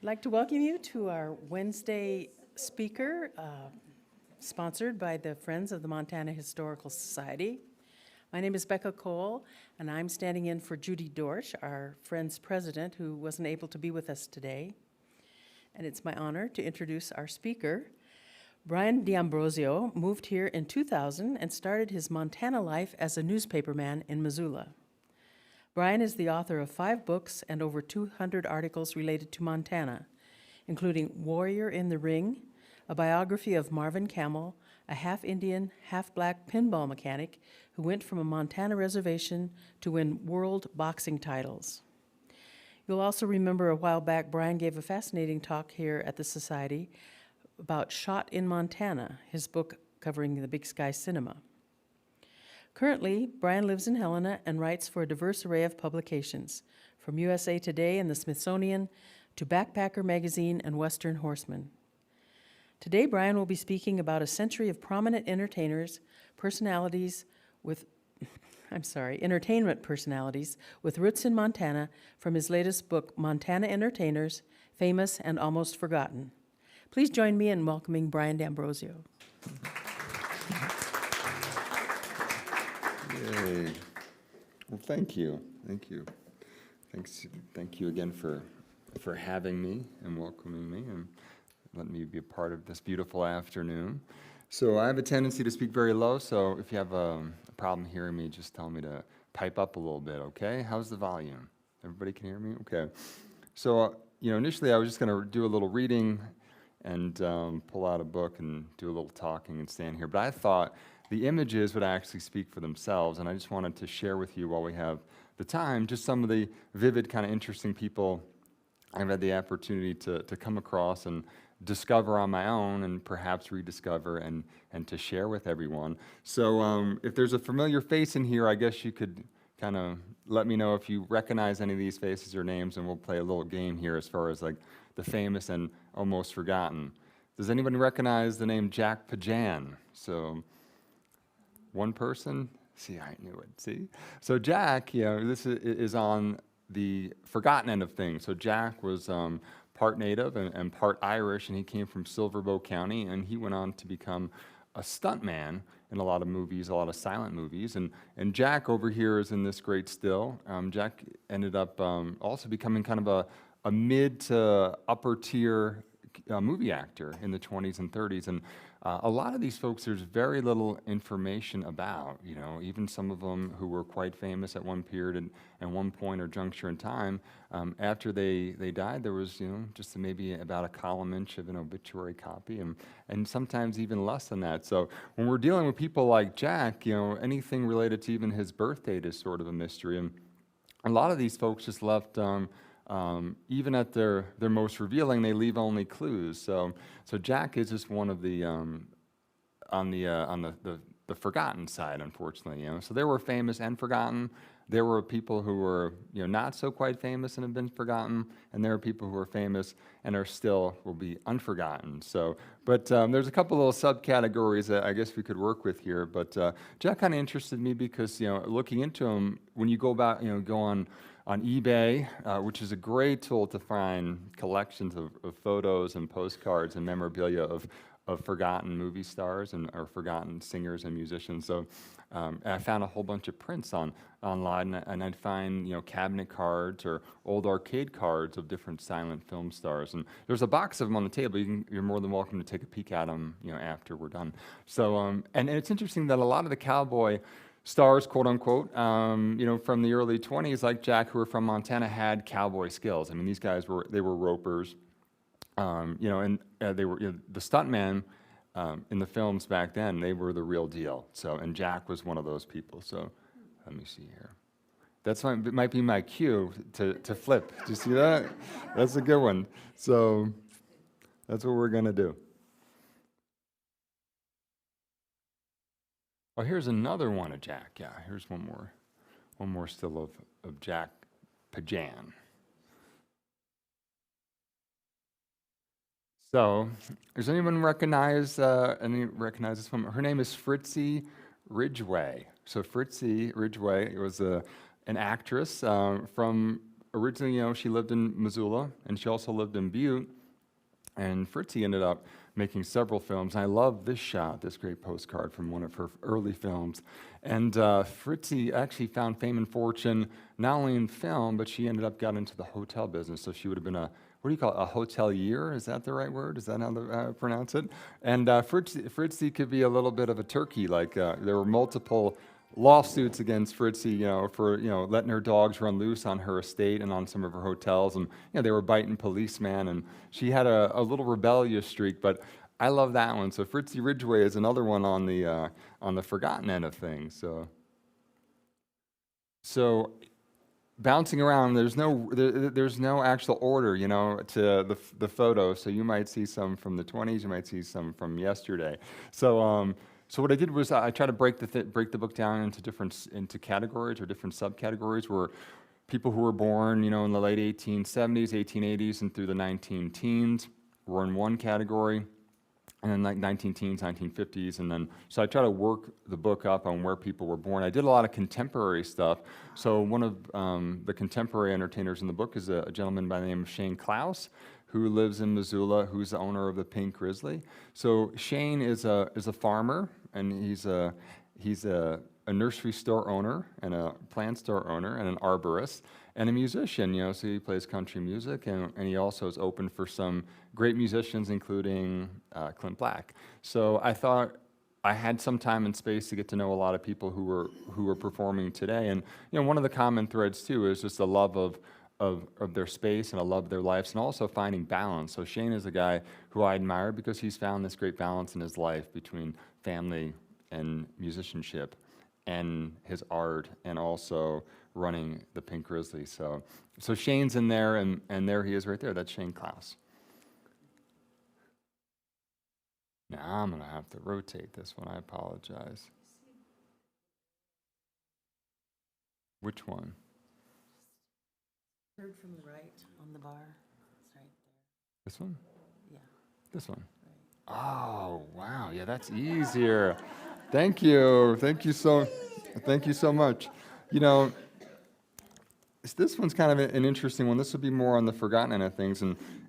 like to welcome you to our Wednesday speaker, sponsored by the Friends of the Montana Historical Society. My name is Becca Cole, and I'm standing in for Judy Dorsch, our Friends president, who wasn't able to be with us today. And it's my honor to introduce our speaker. Brian D'Ambrosio moved here in 2000 and started his Montana life as a newspaperman in Missoula. Brian is the author of 5 books and over 200 articles related to Montana, including Warrior in the Ring, a biography of Marvin Camel, a half-Indian, half-black pinball mechanic who went from a Montana reservation to win world boxing titles. You'll also remember a while back Brian gave a fascinating talk here at the Society about Shot in Montana, his book covering the Big Sky Cinema. Currently, Brian lives in Helena and writes for a diverse array of publications, from USA Today and the Smithsonian to Backpacker Magazine and Western Horseman. Today, Brian will be speaking about a century of prominent entertainment personalities with roots in Montana from his latest book, Montana Entertainers, Famous and Almost Forgotten. Please join me in welcoming Brian D'Ambrosio. Yay. Well, thank you. Thank you again for having me and welcoming me and letting me be a part of this beautiful afternoon. So I have a tendency to speak very low, so if you have a problem hearing me, just tell me to pipe up a little bit, okay? How's the volume? Everybody can hear me? Okay. So, initially I was just going to do a little reading and pull out a book and do a little talking and stand here, but I thought the images would actually speak for themselves, and I just wanted to share with you while we have the time just some of the vivid, kind of interesting people I've had the opportunity to come across and discover on my own and perhaps rediscover and to share with everyone. So if there's a familiar face in here, I guess you could kind of let me know if you recognize any of these faces or names, and we'll play a little game here as far as like the famous and almost forgotten. Does anyone recognize the name Jack Pachan? So one person? See, I knew it, see? So Jack, this is on the forgotten end of things. So Jack was part Native and part Irish, and he came from Silver Bow County, and he went on to become a stuntman in a lot of movies, a lot of silent movies. And Jack over here is in this great still. Jack ended up also becoming kind of a mid to upper tier movie actor in the 20s and 30s. And a lot of these folks there's very little information about, even some of them who were quite famous at one period and one point or juncture in time. After they died, there was, just maybe about a column inch of an obituary copy and sometimes even less than that. So when we're dealing with people like Jack, anything related to even his birth date is sort of a mystery. And a lot of these folks just left even at their most revealing, they leave only clues. So Jack is just one of the on the forgotten side, unfortunately. So there were famous and forgotten. There were people who were not so quite famous and have been forgotten, and there are people who are famous and are still will be unforgotten. So, but there's a couple little subcategories that I guess we could work with here. But Jack kind of interested me because looking into him, when you go about go on eBay, which is a great tool to find collections of photos and postcards and memorabilia of forgotten movie stars or forgotten singers and musicians. So I found a whole bunch of prints online, and I'd find cabinet cards or old arcade cards of different silent film stars. And there's a box of them on the table. You're more than welcome to take a peek at them after we're done. So and it's interesting that a lot of the cowboy stars, quote unquote, from the early 20s, like Jack, who were from Montana, had cowboy skills. I mean, these guys were ropers, and they were the stuntmen in the films back then. They were the real deal. So, and Jack was one of those people. So, let me see here. It might be my cue to flip. Do you see that? That's a good one. So, that's what we're gonna do. Oh, here's another one of Jack. Yeah, here's one more still of Jack Pachan. So, does anyone recognize this woman? Her name is Fritzy Ridgeway. So Fritzy Ridgeway was an actress from originally, she lived in Missoula, and she also lived in Butte. And Fritzy ended up making several films. I love this shot, this great postcard from one of her early films. And Fritzy actually found fame and fortune not only in film, but she ended up got into the hotel business. So she would have been what do you call it, a hotelier? Is that the right word? Is that how to pronounce it? And Fritzy could be a little bit of a turkey. Like there were multiple lawsuits against Fritzy, for letting her dogs run loose on her estate and on some of her hotels, and they were biting policemen, and she had a little rebellious streak. But I love that one. So Fritzy Ridgeway is another one on the forgotten end of things. So bouncing around, there's no actual order, to the photo. So you might see some from the 20s, you might see some from yesterday. So what I did was I tried to break the book down into categories or different subcategories, where people who were born, in the late 1870s, 1880s, and through the 19-teens were in one category, and then like 19-teens, 1950s, and then so I try to work the book up on where people were born. I did a lot of contemporary stuff. So one of the contemporary entertainers in the book is a gentleman by the name of Shane Klaus, who lives in Missoula, who's the owner of the Pink Grizzly. So Shane is a farmer, and he's a nursery store owner and a plant store owner and an arborist and a musician. So he plays country music, and he also is open for some great musicians, including Clint Black. So I thought I had some time and space to get to know a lot of people who were performing today. And one of the common threads too is just a love of their space and a love of their lives, and also finding balance. So Shane is a guy who I admire because he's found this great balance in his life between family and musicianship and his art, and also running the Pink Grizzly. So Shane's in there, and there he is right there. That's Shane Klaus. Now I'm going to have to rotate this one. I apologize. Which one? Third from the right on the bar. It's right there. This one? Yeah. This one? Right. Oh, wow. Yeah, that's easier. Thank you. Thank you so much. This one's kind of an interesting one. This would be more on the forgotten end of things,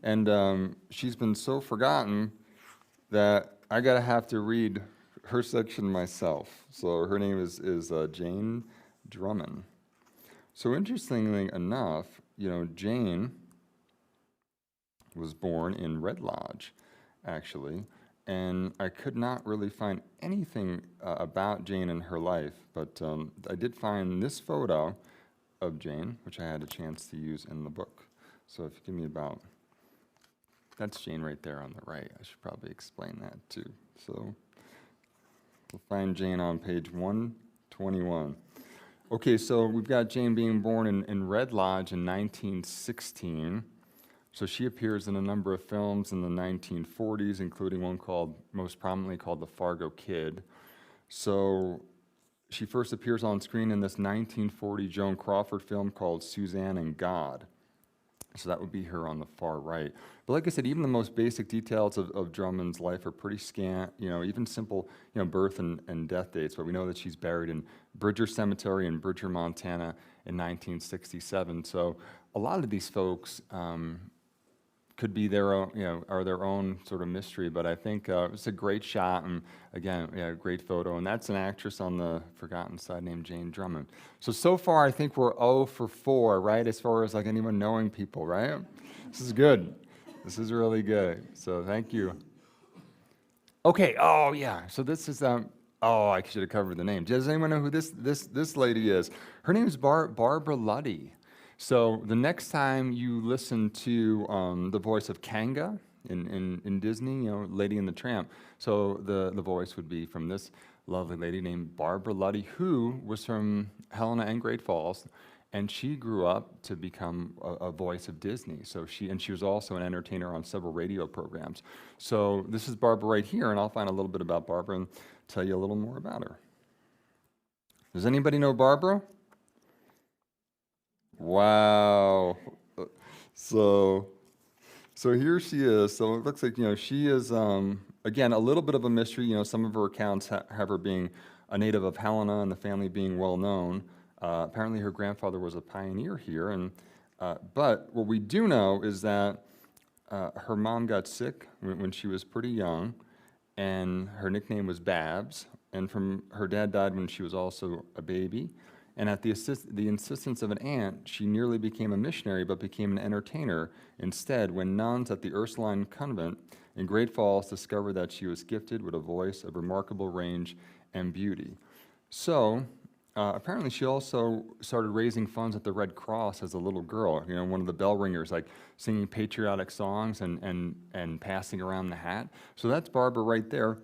and she's been so forgotten that I gotta have to read her section myself. So her name is Jane Drummond. So interestingly enough, Jane was born in Red Lodge, actually, and I could not really find anything about Jane and her life, but I did find this photo of Jane, which I had a chance to use in the book. So if you give me that's Jane right there on the right. I should probably explain that too. So we'll find Jane on page 121. Okay, so we've got Jane being born in Red Lodge in 1916. So she appears in a number of films in the 1940s, including one most prominently called The Fargo Kid. So she first appears on screen in this 1940 Joan Crawford film called Suzanne and God. So that would be her on the far right. But like I said, even the most basic details of Drummond's life are pretty scant, even simple, birth and death dates. But we know that she's buried in Bridger Cemetery in Bridger, Montana in 1967. So a lot of these folks could be their own, are their own sort of mystery. But I think it's a great shot, and again, great photo. And that's an actress on the forgotten side named Jane Drummond. So far, I think we're 0 for 4, right? As far as like anyone knowing people, right? This is good. This is really good. So thank you. Okay. Oh yeah. So this is I should have covered the name. Does anyone know who this lady is? Her name is Barbara Ludie. So the next time you listen to the voice of Kanga in Disney, Lady and the Tramp, so the voice would be from this lovely lady named Barbara Ludie, who was from Helena and Great Falls, and she grew up to become a voice of Disney. So she was also an entertainer on several radio programs. So this is Barbara right here, and I'll find a little bit about Barbara and tell you a little more about her. Does anybody know Barbara? Wow. So here she is. So it looks like, she is, again, a little bit of a mystery. Some of her accounts have her being a native of Helena and the family being well known. Apparently her grandfather was a pioneer here, and But what we do know is that her mom got sick when she was pretty young, and her nickname was Babs, and her dad died when she was also a baby. And at the insistence of an aunt, she nearly became a missionary, but became an entertainer instead when nuns at the Ursuline convent in Great Falls discovered that she was gifted with a voice of remarkable range and beauty. So, apparently she also started raising funds at the Red Cross as a little girl, one of the bell ringers, like singing patriotic songs and passing around the hat. So that's Barbara right there.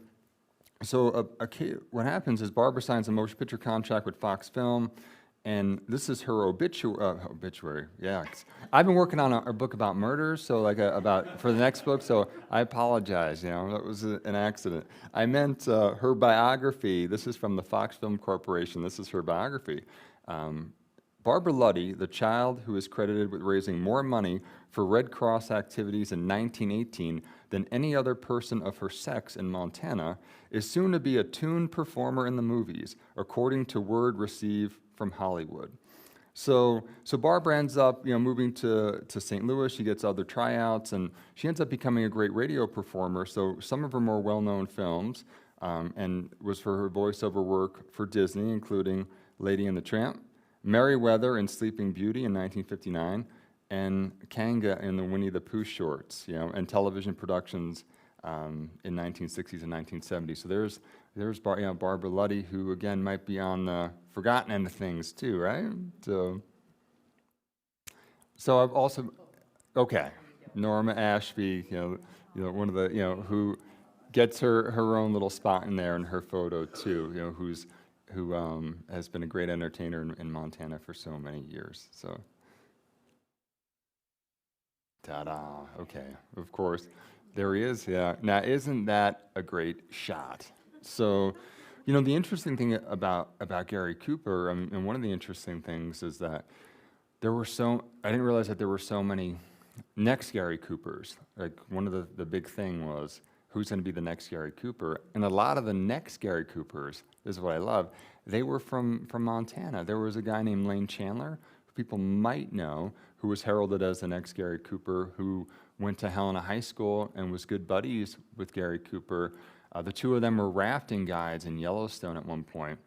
So what happens is Barbara signs a motion picture contract with Fox Film, and this is her obituary. Yeah, I've been working on a book about murders, so for the next book. So I apologize. That was an accident. I meant her biography. This is from the Fox Film Corporation. This is her biography. Barbara Ludie, the child who is credited with raising more money for Red Cross activities in 1918 than any other person of her sex in Montana, is soon to be a tuned performer in the movies, according to word received from Hollywood. So Barbara ends up, moving to St. Louis. She gets other tryouts, and she ends up becoming a great radio performer. So some of her more well-known films, and was for her voiceover work for Disney, including Lady and the Tramp, Merriweather in Sleeping Beauty in 1959, and Kanga in the Winnie the Pooh shorts, and television productions in 1960s and 1970s. So there's Barbara Ludie, who again might be on the forgotten end of things too, right? So I've also, Norma Ashby, one of the, who gets her own little spot in there in her photo too, who has been a great entertainer in Montana for so many years. So, ta-da, okay, of course. There he is, yeah. Now, isn't that a great shot? So, the interesting thing about Gary Cooper, and one of the interesting things is that I didn't realize that there were so many next Gary Coopers. Like, one of the big thing was, who's going to be the next Gary Cooper? And a lot of the next Gary Coopers, this is what I love, they were from Montana. There was a guy named Lane Chandler, who people might know, who was heralded as the next Gary Cooper, who went to Helena High School and was good buddies with Gary Cooper. The two of them were rafting guides in Yellowstone at one point.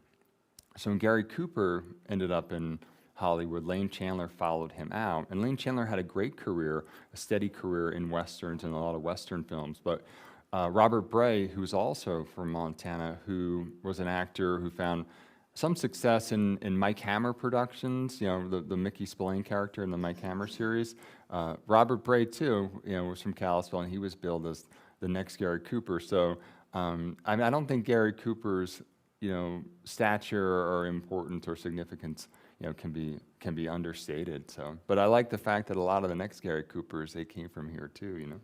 So when Gary Cooper ended up in Hollywood, Lane Chandler followed him out. And Lane Chandler had a great career, a steady career in Westerns and a lot of Western films. But Robert Bray, who's also from Montana, who was an actor who found some success in Mike Hammer productions, the Mickey Spillane character in the Mike Hammer series. Robert Bray, too, was from Kalispell, and he was billed as the next Gary Cooper. So I don't think Gary Cooper's, stature or importance or significance, can be understated. So, but I like the fact that a lot of the next Gary Coopers, they came from here too,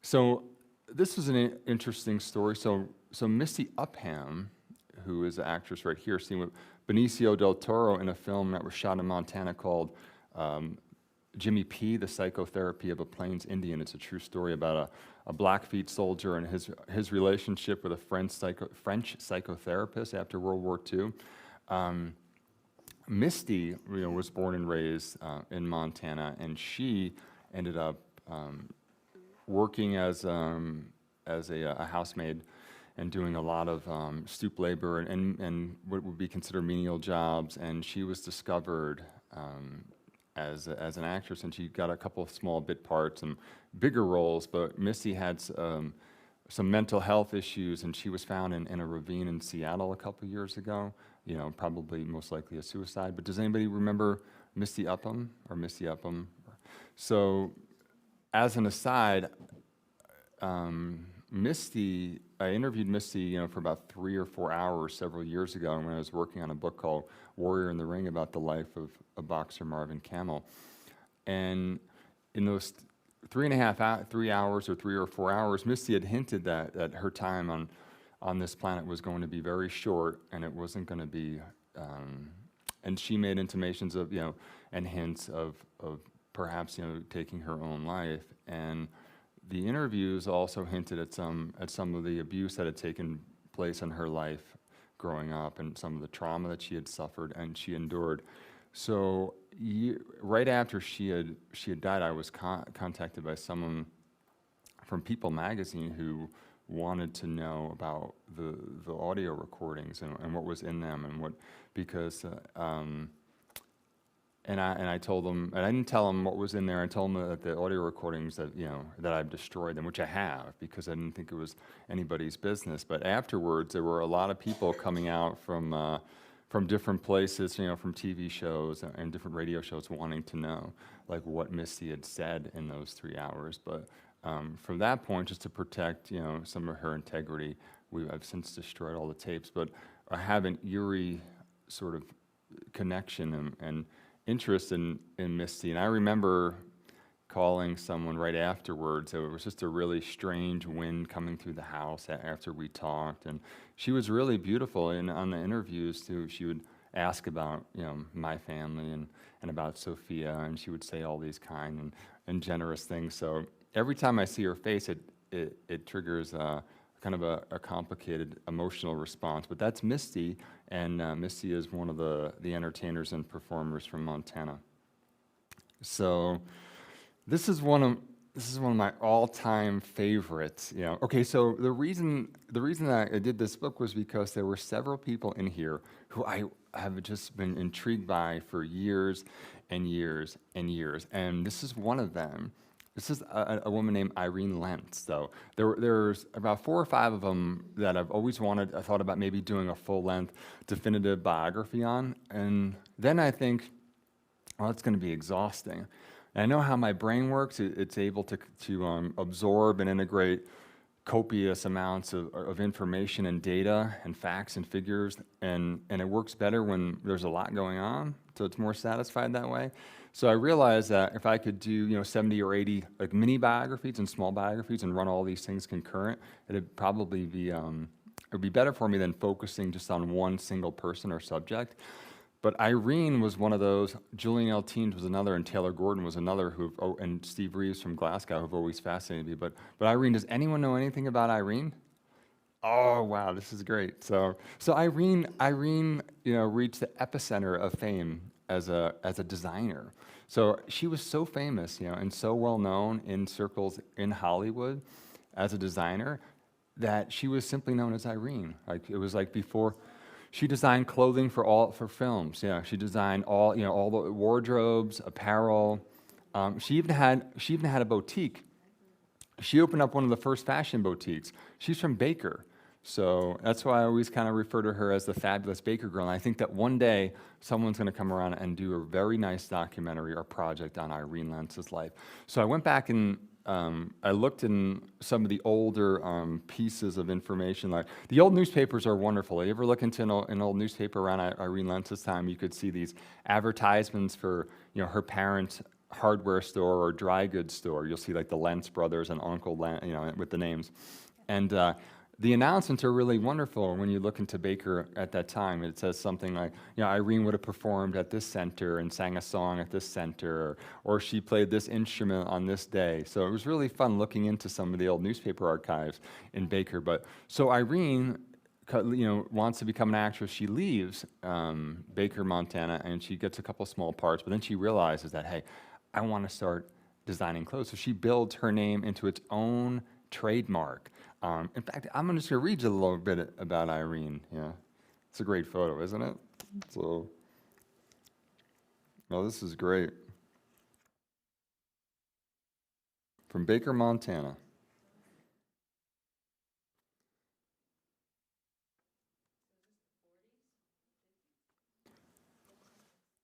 So this is an interesting story. So Misty Upham, who is an actress right here, seen with Benicio del Toro in a film that was shot in Montana called Jimmy P, The Psychotherapy of a Plains Indian. It's a true story about a Blackfeet soldier and his relationship with a French psychotherapist after World War II. Misty, was born and raised in Montana, and she ended up working as a housemaid and doing a lot of stoop labor and what would be considered menial jobs. And she was discovered as an actress, and she got a couple of small bit parts and bigger roles. But Misty had some mental health issues, and she was found in a ravine in Seattle a couple years ago. Probably most likely a suicide. But does anybody remember Misty Upham or Misty Upham? So, as an aside, I interviewed Misty, for about 3 or 4 hours several years ago when I was working on a book called Warrior in the Ring about the life of boxer Marvin Camel. And in those 3 hours or 3 or 4 hours, Misty had hinted that her time on this planet was going to be very short, and it wasn't going to be, and she made intimations of, and hints of perhaps, taking her own life. And the interviews also hinted at some of the abuse that had taken place in her life growing up and some of the trauma that she had suffered and she endured. So, right after she had died, I was contacted by someone from People magazine who wanted to know about the audio recordings and what was in them and what, because and I told them, and I didn't tell them what was in there. I told them that the audio recordings that that I've destroyed them, which I have, because I didn't think it was anybody's business. But afterwards, there were a lot of people coming out from different places, from TV shows and different radio shows, wanting to know like what Misty had said in those 3 hours. But from that point, just to protect some of her integrity, I've since destroyed all the tapes. But I have an eerie sort of connection and interest in Misty. And I remember calling someone right afterwards. It was just a really strange wind coming through the house after we talked. And she was really beautiful. And on the interviews, too, she would ask about, my family and about Sophia. And she would say all these kind and generous things. So every time I see her face, it triggers kind of a complicated emotional response. But that's Misty, and Misty is one of the entertainers and performers from Montana. So this is one of my all-time favorites. Okay, so the reason that I did this book was because there were several people in here who I have just been intrigued by for years and years and years, and this is one of them. This is a woman named Irene Lentz. So there's about 4 or 5 of them that I've always wanted. I thought about maybe doing a full-length definitive biography on, and then I think, well, it's going to be exhausting. And I know how my brain works. It's able to absorb and integrate copious amounts of information and data and facts and figures, and it works better when there's a lot going on, so it's more satisfied that way. So I realized that if I could do 70 or 80 like mini biographies and small biographies and run all these things concurrent, it'd probably be it would be better for me than focusing just on one single person or subject. But Irene was one of those. Julian Eltinge was another, and Taylor Gordon was another, and Steve Reeves from Glasgow, who've always fascinated me. But Irene, does anyone know anything about Irene? Oh wow, this is great. So Irene, reached the epicenter of fame as a designer. So she was so famous, and so well known in circles in Hollywood as a designer that she was simply known as Irene. Like it was like before. She designed clothing for films. She designed all the wardrobes, apparel. She even had a boutique. She opened up one of the first fashion boutiques. She's from Baker. So that's why I always kind of refer to her as the fabulous Baker girl. And I think that one day someone's going to come around and do a very nice documentary or project on Irene Lentz's life. So I went back and I looked in some of the older pieces of information. Like the old newspapers are wonderful. You ever look into an old newspaper around Irene Lentz's time, you could see these advertisements for her parents' hardware store or dry goods store. You'll see like the Lentz brothers and Uncle Lentz, with the names. And the announcements are really wonderful when you look into Baker at that time. It says something like, Irene would have performed at this center and sang a song at this center, or she played this instrument on this day. So it was really fun looking into some of the old newspaper archives in Baker. But so Irene, wants to become an actress. She leaves Baker, Montana, and she gets a couple small parts. But then she realizes that, hey, I want to start designing clothes. So she builds her name into its own trademark. In fact, I'm just going to read you a little bit about Irene. It's a great photo, isn't it? So, this is great. From Baker, Montana.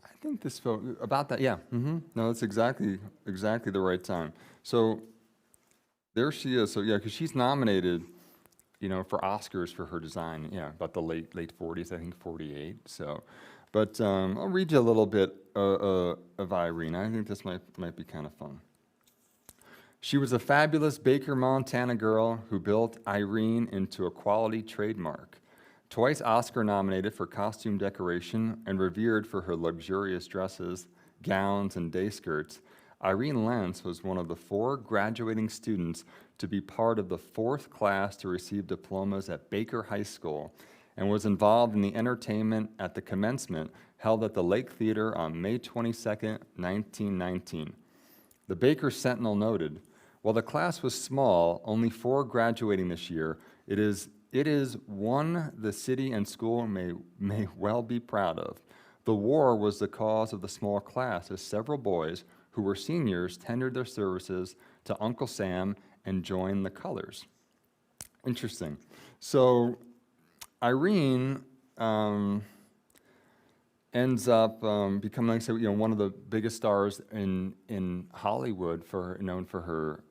I think this photo, about that, yeah. No, that's exactly the right time. So, there she is. So because she's nominated, for Oscars for her design. About the late 40s, I think 48. So, but I'll read you a little bit of Irene. I think this might be kind of fun. She was a fabulous Baker, Montana girl who built Irene into a quality trademark. Twice Oscar nominated for costume decoration and revered for her luxurious dresses, gowns, and day skirts, Irene Lentz was one of the 4 graduating students to be part of the 4th class to receive diplomas at Baker High School and was involved in the entertainment at the commencement, held at the Lake Theater on May 22nd, 1919. The Baker Sentinel noted, while the class was small, only 4 graduating this year, it is one the city and school may well be proud of. The war was the cause of the small class, as several boys who were seniors tendered their services to Uncle Sam and joined the colors. Interesting. So Irene ends up becoming, like I said, one of the biggest stars in Hollywood, known for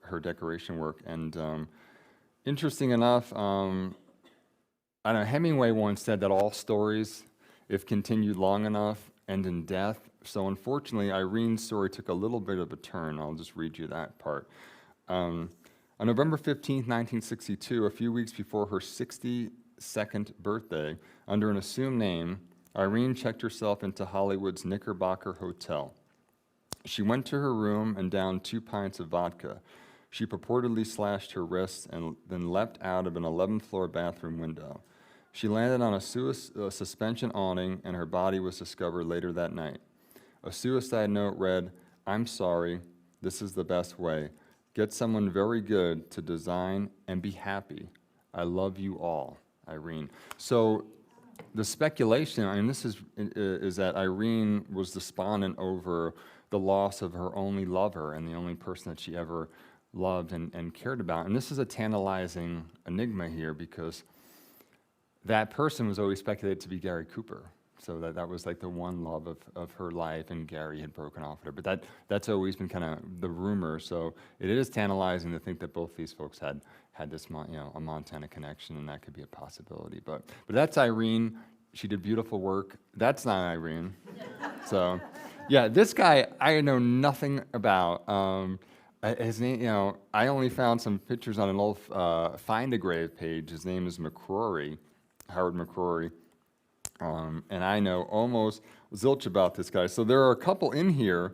her decoration work. And interesting enough, I don't know, Hemingway once said that all stories, if continued long enough, end in death. So unfortunately, Irene's story took a little bit of a turn. I'll just read you that part. On November 15th, 1962, a few weeks before her 62nd birthday, under an assumed name, Irene checked herself into Hollywood's Knickerbocker Hotel. She went to her room and downed 2 pints of vodka. She purportedly slashed her wrists and then leapt out of an 11th-floor bathroom window. She landed on a suspension awning, and her body was discovered later that night. A suicide note read, "I'm sorry, this is the best way. Get someone very good to design and be happy. I love you all, Irene." So the speculation, and this is that Irene was despondent over the loss of her only lover and the only person that she ever loved and cared about. And this is a tantalizing enigma here, because that person was always speculated to be Gary Cooper. So that was like the one love of her life, and Gary had broken off with her. But that's always been kind of the rumor. So it is tantalizing to think that both these folks had this, a Montana connection, and that could be a possibility. But that's Irene. She did beautiful work. That's not Irene. So, yeah, this guy I know nothing about. His name, I only found some pictures on an old Find a Grave page. His name is McCrory, Howard McCrory. And I know almost zilch about this guy. So there are a couple in here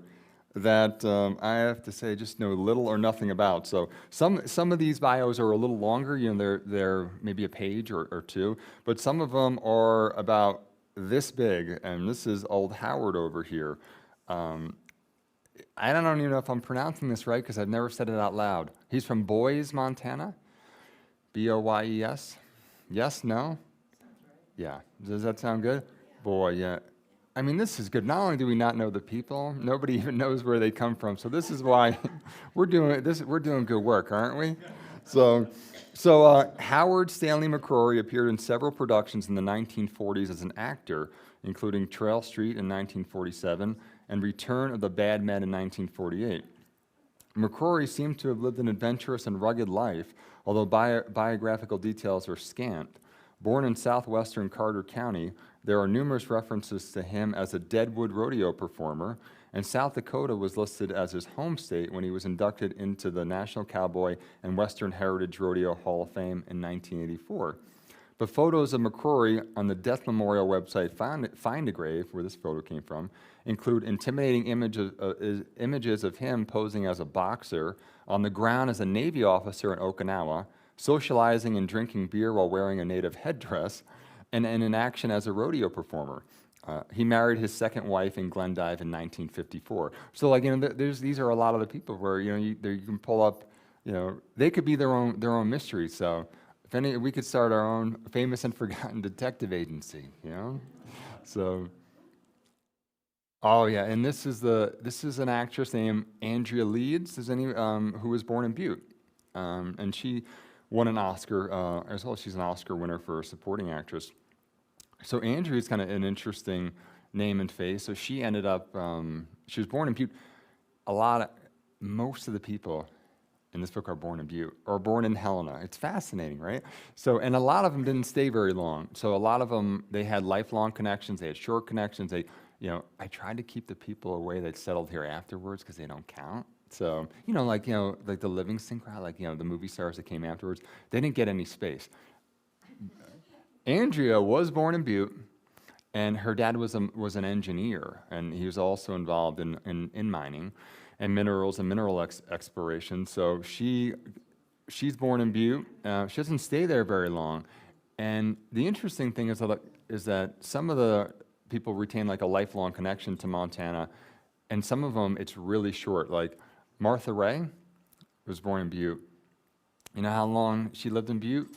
that I have to say just know little or nothing about. So some of these bios are a little longer, they're maybe a page or 2, but some of them are about this big, and this is old Howard over here. I don't even know if I'm pronouncing this right, because I've never said it out loud. He's from Boyes, Montana, B-O-Y-E-S. Yes, no? Yeah, does that sound good? Boy, yeah. I mean, this is good. Not only do we not know the people, nobody even knows where they come from. So this is why we're doing good work, aren't we? So Howard Stanley McCrory appeared in several productions in the 1940s as an actor, including Trail Street in 1947 and Return of the Bad Men in 1948. McCrory seemed to have lived an adventurous and rugged life, although biographical details are scant. Born in southwestern Carter County, there are numerous references to him as a Deadwood rodeo performer, and South Dakota was listed as his home state when he was inducted into the National Cowboy and Western Heritage Rodeo Hall of Fame in 1984. But photos of McCrory on the Death Memorial website Find a Grave, where this photo came from, include intimidating images of him posing as a boxer, on the ground as a Navy officer in Okinawa, socializing and drinking beer while wearing a native headdress, and in action as a rodeo performer. He married his second wife in Glendive in 1954. So, these are a lot of the people where you can pull up, they could be their own mystery. So, if we could start our own famous and forgotten detective agency, So, oh yeah, and this is an actress named Andrea Leeds, who was born in Butte, and she won an Oscar as well. She's an Oscar winner for a supporting actress. So Andrea's kind of an interesting name and face. So she ended up, she was born in Butte. Most of the people in this book are born in Butte or born in Helena. It's fascinating, right? So, and a lot of them didn't stay very long. So a lot of them, they had lifelong connections. They had short connections. I tried to keep the people away that settled here afterwards because they don't count. So, like the Livingston crowd, the movie stars that came afterwards, they didn't get any space. Andrea was born in Butte, and her dad was an engineer, and he was also involved in mining and minerals and mineral exploration. So she's born in Butte. She doesn't stay there very long. And the interesting thing is that some of the people retain like a lifelong connection to Montana, and some of them it's really short. Like Martha Ray was born in Butte. You know how long she lived in Butte?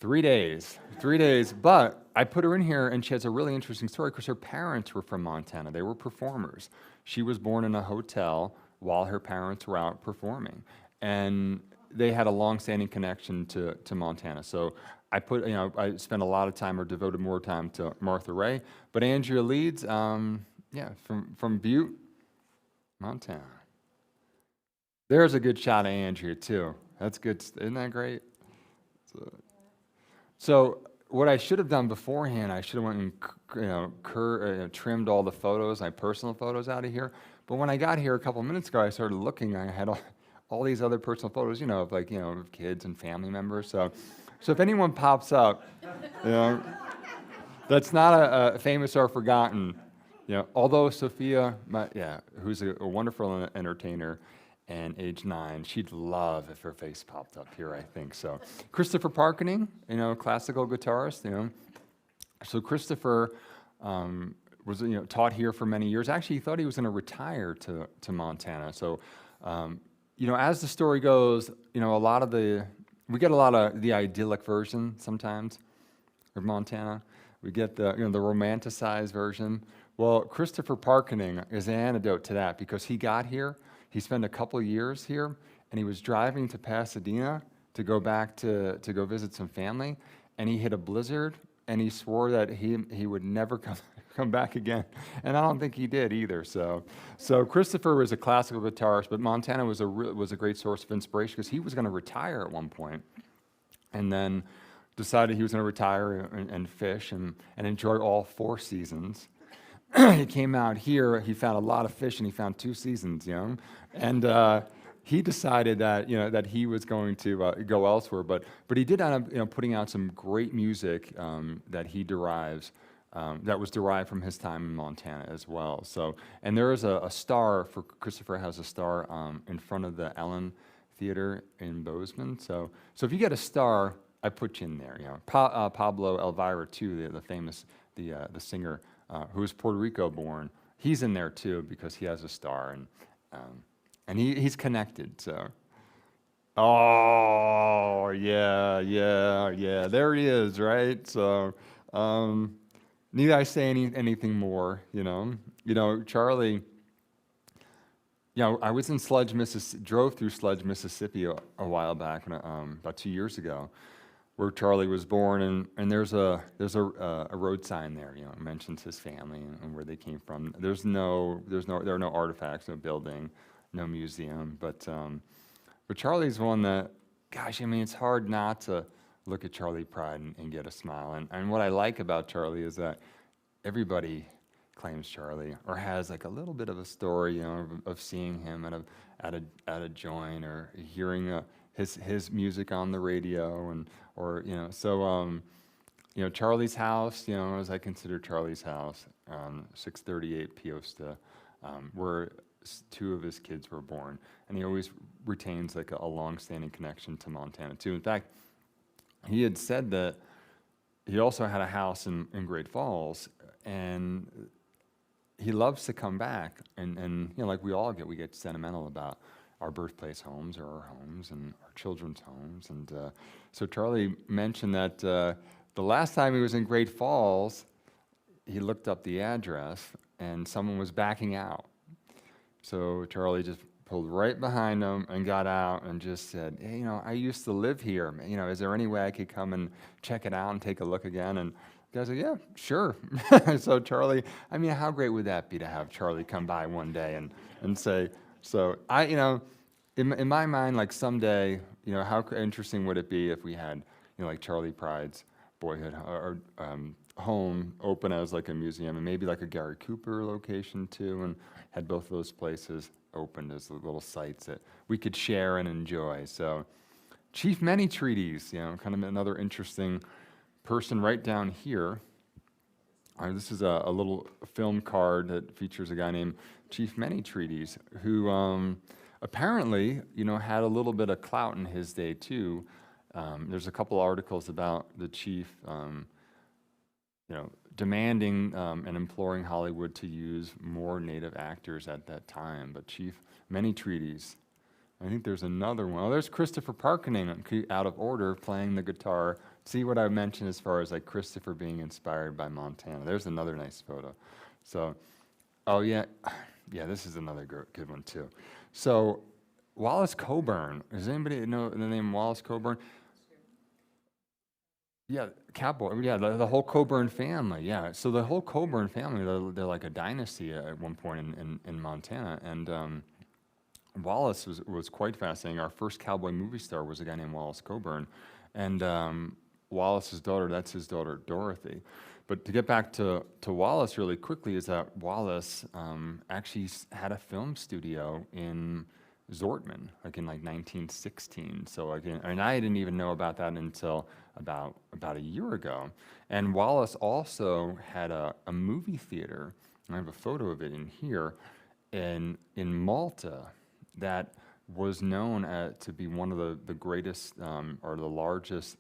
3 days. 3 days. But I put her in here, and she has a really interesting story because her parents were from Montana. They were performers. She was born in a hotel while her parents were out performing, and they had a long-standing connection to Montana. So I spent a lot of time or devoted more time to Martha Ray. But Andrea Leeds, from Butte, Montana. There's a good shot of Andrea too. That's good. Isn't that great? So what I should have done beforehand, I should have went and trimmed all the photos, my personal photos out of here. But when I got here a couple minutes ago, I started looking. I had all these other personal photos, of kids and family members. So if anyone pops up, that's not a famous or forgotten. Although Sophia, who's a wonderful entertainer, and age 9, she'd love if her face popped up here, I think. So Christopher Parkening, classical guitarist, So Christopher was, taught here for many years. Actually, he thought he was going to retire to Montana. So, as the story goes, we get a lot of the idyllic version sometimes of Montana. We get the romanticized version. Well, Christopher Parkening is an antidote to that because he got here. He spent a couple years here, and he was driving to Pasadena to go back to go visit some family, and he hit a blizzard, and he swore that he would never come back again, and I don't think he did either. So Christopher was a classical guitarist, but Montana was a great source of inspiration because he was going to retire at one point, and then decided he was going to retire and fish and enjoy all 4 seasons. He came out here, he found a lot of fish, and he found 2 seasons, and he decided that that he was going to go elsewhere. But he did end up putting out some great music that he derives, that was derived from his time in Montana as well. So, and there is a star for Christopher has a star in front of the Ellen Theater in Bozeman. So if you get a star, I put you in there. Pablo Elvira too, the famous the singer. Who was Puerto Rico born, he's in there too because he has a star, and he's connected. So, oh yeah, there he is, right? So, need I say anything more? Charlie. I was in drove through Sludge, Mississippi a while back, about 2 years ago, where Charlie was born, and there's a road sign there. It mentions his family and where they came from. There are no artifacts, no building, no museum. But Charlie's one that, gosh, it's hard not to look at Charlie Pride and get a smile. And what I like about Charlie is that everybody claims Charlie or has like a little bit of a story, of seeing him at a joint or hearing his music on the radio Charlie's house, as I consider Charlie's house, 638 Piosta, where 2 of his kids were born, and he always retains like a long-standing connection to Montana too. In fact, he had said that he also had a house in Great Falls, and he loves to come back, and like we all we get sentimental about our birthplace homes or our homes and our children's homes. And so Charlie mentioned that the last time he was in Great Falls, he looked up the address and someone was backing out. So Charlie just pulled right behind him and got out and just said, hey, I used to live here. Is there any way I could come and check it out and take a look again? And the guy said, yeah, sure. So Charlie, how great would that be to have Charlie come by one day and say, so in my mind, like someday, how interesting would it be if we had, like Charlie Pride's boyhood or home open as like a museum, and maybe like a Gary Cooper location too, and had both of those places opened as little sites that we could share and enjoy. So Chief Many Treaties, kind of another interesting person right down here. This is a little film card that features a guy named Chief Many Treaties, who apparently, had a little bit of clout in his day too. There's a couple articles about the chief, demanding and imploring Hollywood to use more native actors at that time. But many treaties. I think there's another one. Oh, there's Christopher Parkening out of order playing the guitar. See what I mentioned as far as like Christopher being inspired by Montana. There's another nice photo. So, oh yeah, yeah, this is another good one too. So, Wallace Coburn. Does anybody know the name Wallace Coburn? Yeah, cowboy. Yeah, the whole Coburn family. Yeah, so the whole Coburn family, they're like a dynasty at one point in Montana, and Wallace was quite fascinating. Our first cowboy movie star was a guy named Wallace Coburn, and Wallace's daughter, that's his daughter Dorothy. But to get back to Wallace really quickly, is that Wallace actually had a film studio in Zortman, like in 1916. So again, and I didn't even know about that until about a year ago. And Wallace also had a movie theater. I have a photo of it in here, in Malta, that was known to be one of the greatest or the largest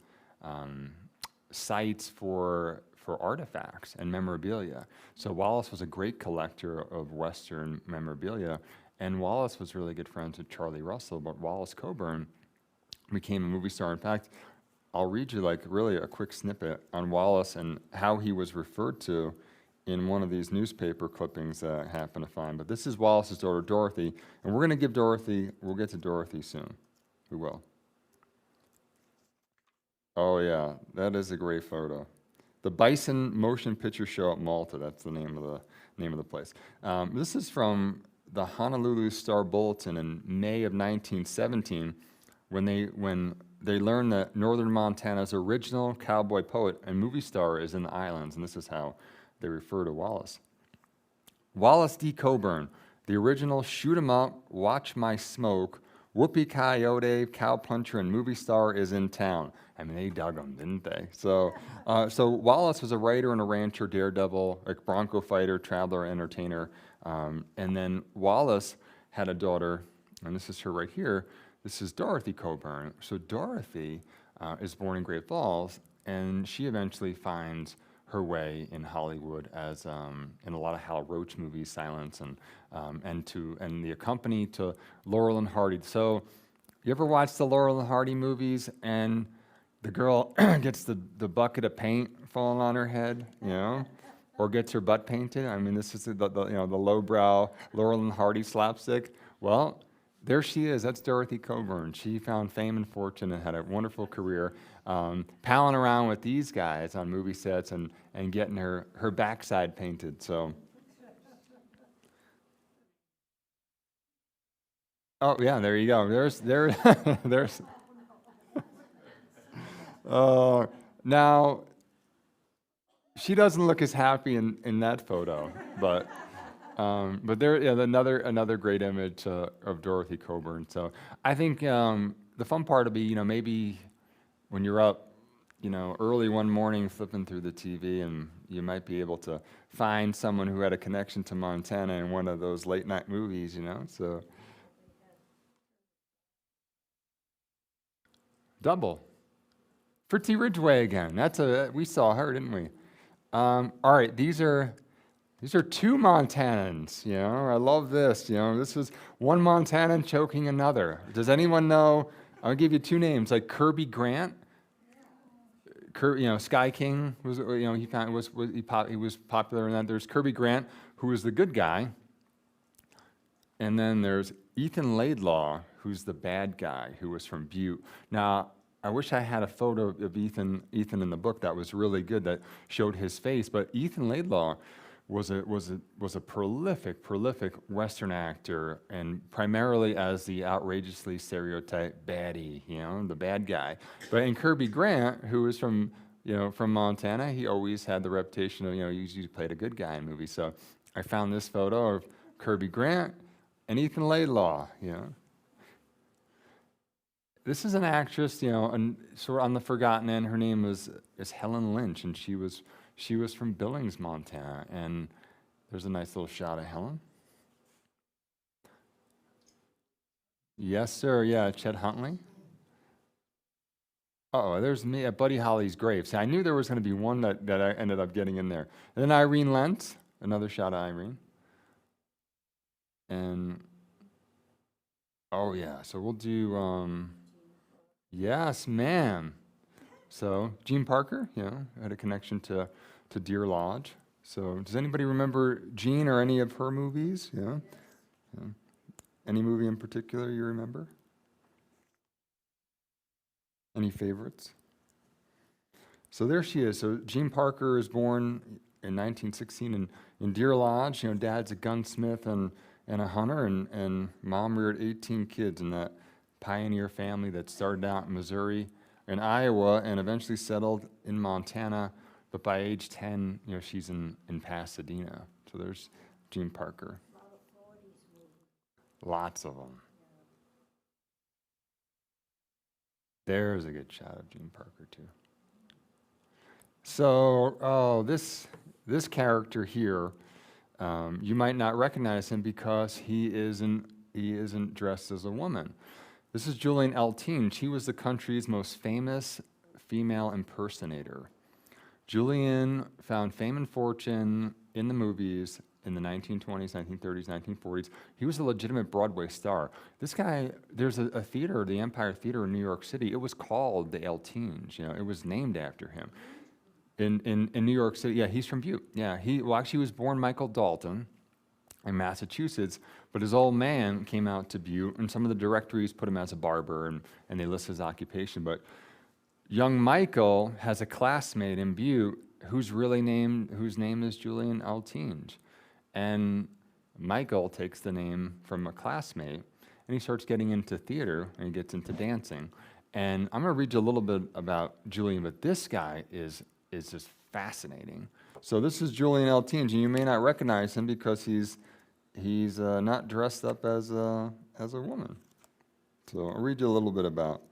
sites for artifacts and memorabilia. So Wallace was a great collector of Western memorabilia, and Wallace was really good friends with Charlie Russell, but Wallace Coburn became a movie star. In fact, I'll read you really a quick snippet on Wallace and how he was referred to in one of these newspaper clippings that I happened to find. But this is Wallace's daughter, Dorothy, and we're going to give we'll get to Dorothy soon. We will. Oh yeah, that is a great photo. The Bison Motion Picture Show at Malta, that's the name of the place. This is from the Honolulu Star Bulletin in May of 1917, when they learned that northern Montana's original cowboy poet and movie star is in the islands, and this is how they refer to Wallace. Wallace D. Coburn, the original shoot 'em up, watch my smoke, whoopee coyote, cowpuncher, and movie star is in town. I mean, they dug him, didn't they? So Wallace was a writer and a rancher, daredevil, like bronco fighter, traveler, entertainer. And then Wallace had a daughter, and this is her right here. This is Dorothy Coburn. So Dorothy is born in Great Falls, and she eventually finds her way in Hollywood as in a lot of Hal Roach movies, Silence, and the accompany to Laurel and Hardy. So you ever watch the Laurel and Hardy movies, and the girl gets the bucket of paint falling on her head, or gets her butt painted? I mean, this is the lowbrow Laurel and Hardy slapstick. Well, there she is. That's Dorothy Coburn. She found fame and fortune and had a wonderful career, palling around with these guys on movie sets and getting her backside painted. So, oh yeah, there you go. There's. Now, she doesn't look as happy in that photo, but there, another great image of Dorothy Coburn. So I think the fun part will be, maybe when you're up, early one morning flipping through the TV, and you might be able to find someone who had a connection to Montana in one of those late night movies, So double. Fritzy Ridgeway again. We saw her, didn't we? All right, these are two Montanans, I love this, this was one Montanan choking another. Does anyone know? I'll give you two names, like Kirby Grant. Sky King was, he was popular in that. There's Kirby Grant, who was the good guy, and then there's Ethan Laidlaw, who's the bad guy, who was from Butte. Now, I wish I had a photo of Ethan in the book that was really good, that showed his face. But Ethan Laidlaw was a prolific Western actor, and primarily as the outrageously stereotyped baddie, the bad guy. But in Kirby Grant, who was from Montana, he always had the reputation of, he usually played a good guy in movies. So I found this photo of Kirby Grant and Ethan Laidlaw, This is an actress, and sort of on the forgotten end. Her name is Helen Lynch, and she was from Billings, Montana. And there's a nice little shot of Helen. Yes, sir. Yeah, Chet Huntley. Oh, there's me at Buddy Holly's grave. See, I knew there was going to be one that I ended up getting in there. And then Irene Lentz, another shot of Irene. And, oh yeah, so we'll do, yes, ma'am. So, Jean Parker, had a connection to Deer Lodge. So, does anybody remember Jean or any of her movies? Yeah. Any movie in particular you remember? Any favorites? So there she is. So Jean Parker is born in 1916 in Deer Lodge. Dad's a gunsmith and a hunter, and mom reared 18 kids in that pioneer family that started out in Missouri and Iowa and eventually settled in Montana. But by age 10, she's in Pasadena. So there's Jean Parker. Lots of them. There's a good shot of Jean Parker too. So, this character here, you might not recognize him because he isn't dressed as a woman. This is Julian Eltinge. He was the country's most famous female impersonator. Julian found fame and fortune in the movies in the 1920s, 1930s, 1940s. He was a legitimate Broadway star. This guy, there's a theater, the Empire Theater in New York City. It was called the Eltinge. It was named after him. In New York City, yeah, he's from Butte. Yeah, he was born Michael Dalton in Massachusetts, but his old man came out to Butte, and some of the directories put him as a barber, and they list his occupation. But young Michael has a classmate in Butte whose name is Julian Eltinge. And Michael takes the name from a classmate, and he starts getting into theater, and he gets into dancing. And I'm going to read you a little bit about Julian, but this guy is just fascinating. So this is Julian Eltinge, and you may not recognize him because he's not dressed up as a woman. So I'll read you a little bit about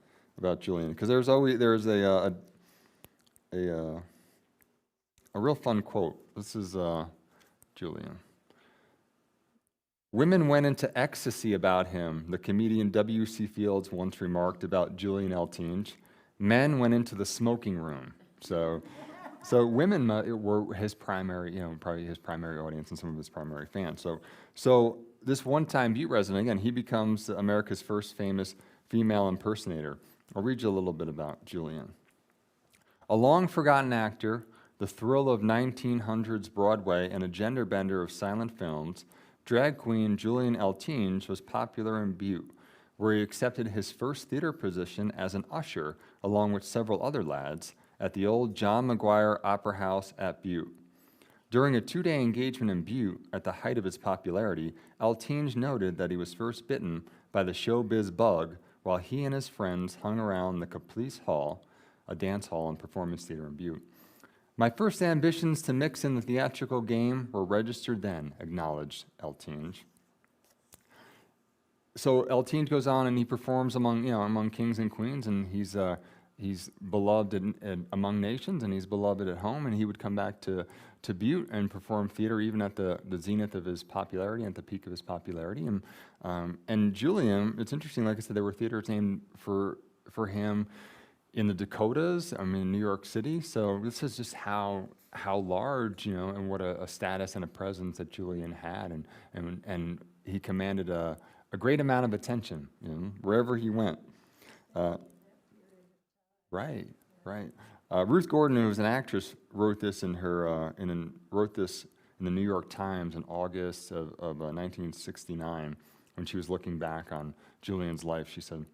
Julian, because there's a real fun quote. This is Julian. Women went into ecstasy about him, the comedian W.C. Fields once remarked about Julian Eltinge. Men went into the smoking room. So women were his primary, probably his primary audience and some of his primary fans. So this one-time Butte resident, again, he becomes America's first famous female impersonator. I'll read you a little bit about Julian. A long-forgotten actor, the thrill of 1900s Broadway, and a gender bender of silent films, drag queen Julian Eltinge was popular in Butte, where he accepted his first theater position as an usher, along with several other lads, at the old John McGuire Opera House at Butte. During a 2-day engagement in Butte, at the height of his popularity, Eltinge noted that he was first bitten by the showbiz bug while he and his friends hung around the Caprice Hall, a dance hall and performance theater in Butte. My first ambitions to mix in the theatrical game were registered then, acknowledged Eltinge. So Eltinge goes on and he performs among kings and queens, and he's beloved among nations, and he's beloved at home, and he would come back to Butte and perform theater even at the zenith of his popularity, at the peak of his popularity. And Julian, it's interesting, like I said, there were theaters named for him in the Dakotas, New York City. So this is just how large, and what a status and a presence that Julian had, and he commanded a great amount of attention, wherever he went. Right. Ruth Gordon, who was an actress, wrote this in the New York Times in August of 1969, when she was looking back on Julian's life. She said,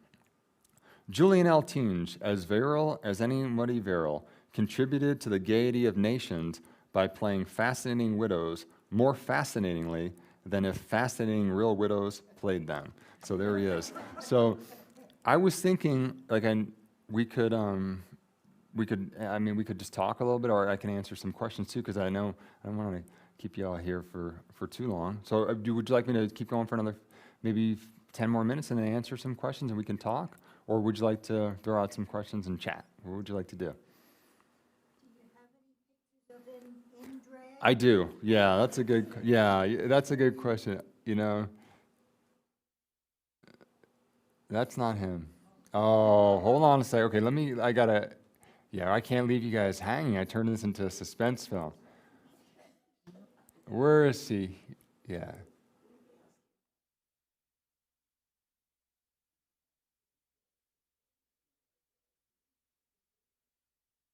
Julian Eltinge, as virile as anybody virile, contributed to the gaiety of nations by playing fascinating widows more fascinatingly than if fascinating real widows played them. So there he is. So I was thinking, we could just talk a little bit, or I can answer some questions too, because I know I don't want to keep you all here for too long. So would you like me to keep going for another maybe 10 more minutes and then answer some questions and we can talk? Or would you like to throw out some questions and chat? What would you like to do? Do you have any pictures of him in drag? I do. Yeah, that's a good question. That's not him. Oh, hold on a sec. Okay, I can't leave you guys hanging. I turned this into a suspense film. Where is he? Yeah.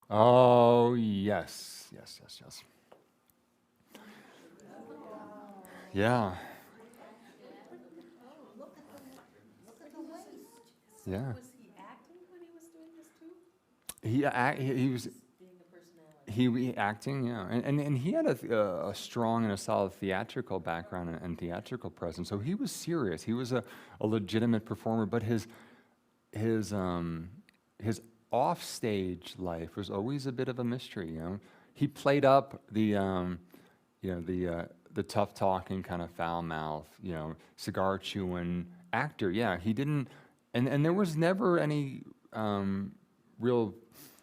Oh, yes. Yes, yes, yes. Yeah. Yeah. Was he acting when he was doing this too? He was Being a personality. he acting, yeah, and he had a strong and a solid theatrical background and theatrical presence. So he was serious. He was a legitimate performer, but his offstage life was always a bit of a mystery. He played up the tough talking kind of foul mouth, cigar chewing actor. Yeah, he didn't, and there was never any real